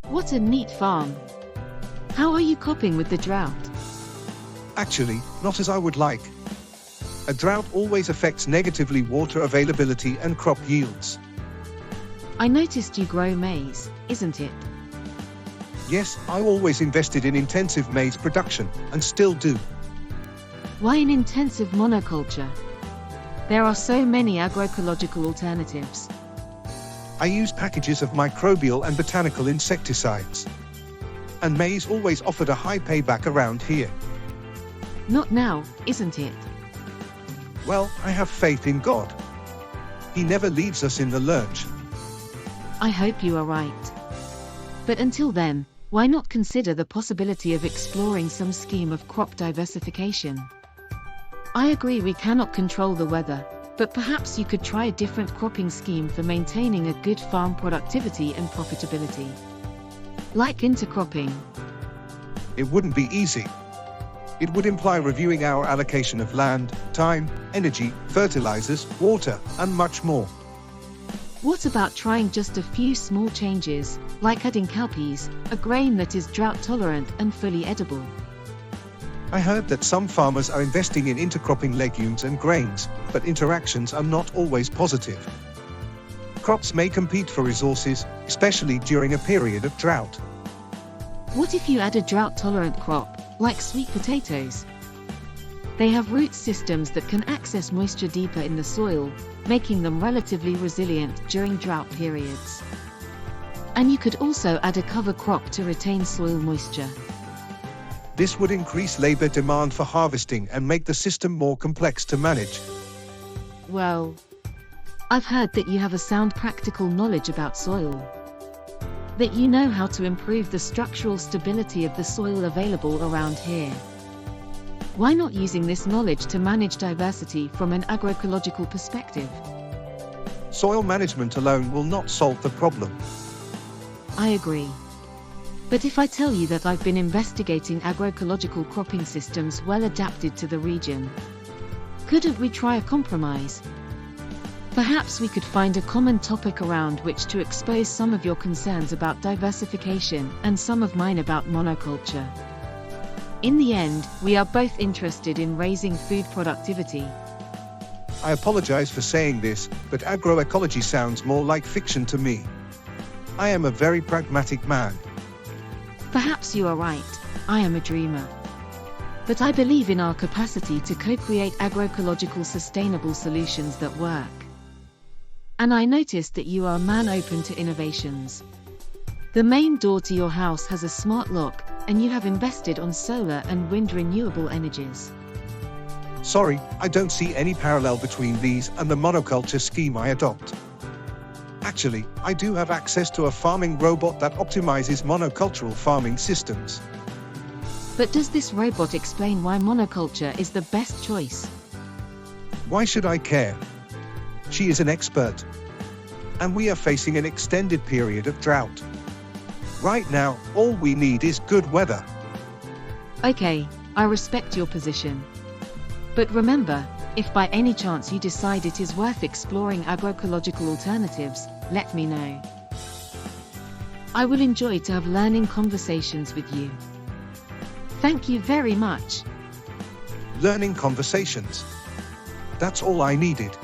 What a neat farm. How are you coping with the drought? Actually, not as I would like. A drought always affects negatively water availability and crop yields. I noticed you grow maize, isn't it? Yes, I always invested in intensive maize production, and still do. Why an intensive monoculture? There are so many agroecological alternatives. I use packages of microbial and botanical insecticides. And maize always offered a high payback around here. Not now, isn't it? Well, I have faith in God. He never leaves us in the lurch. I hope you are right. But until then, why not consider the possibility of exploring some scheme of crop diversification? I agree we cannot control the weather, but perhaps you could try a different cropping scheme for maintaining a good farm productivity and profitability. Like intercropping. It wouldn't be easy. It would imply reviewing our allocation of land, time, energy, fertilizers, water, and much more. What about trying just a few small changes, like adding cowpeas, a grain that is drought-tolerant and fully edible? I heard that some farmers are investing in intercropping legumes and grains, but interactions are not always positive. Crops may compete for resources, especially during a period of drought. What if you add a drought-tolerant crop, like sweet potatoes? They have root systems that can access moisture deeper in the soil, making them relatively resilient during drought periods. And you could also add a cover crop to retain soil moisture. This would increase labor demand for harvesting and make the system more complex to manage. Well, I've heard that you have a sound practical knowledge about soil. That you know how to improve the structural stability of the soil available around here. Why not using this knowledge to manage diversity from an agroecological perspective? Soil management alone will not solve the problem. I agree. But if I tell you that I've been investigating agroecological cropping systems well adapted to the region, couldn't we try a compromise? Perhaps we could find a common topic around which to expose some of your concerns about diversification and some of mine about monoculture. In the end, we are both interested in raising food productivity. I apologize for saying this, but agroecology sounds more like fiction to me. I am a very pragmatic man. Perhaps you are right, I am a dreamer. But I believe in our capacity to co-create agroecological sustainable solutions that work. And I noticed that you are a man open to innovations. The main door to your house has a smart lock, and you have invested on solar and wind renewable energies. Sorry, I don't see any parallel between these and the monoculture scheme I adopt. Actually, I do have access to a farming robot that optimizes monocultural farming systems. But does this robot explain why monoculture is the best choice? Why should I care? She is an expert. And we are facing an extended period of drought. Right now, all we need is good weather. Okay, I respect your position. But remember, if by any chance you decide it is worth exploring agroecological alternatives, let me know. I will enjoy to have learning conversations with you. Thank you very much. Learning conversations. That's all I needed.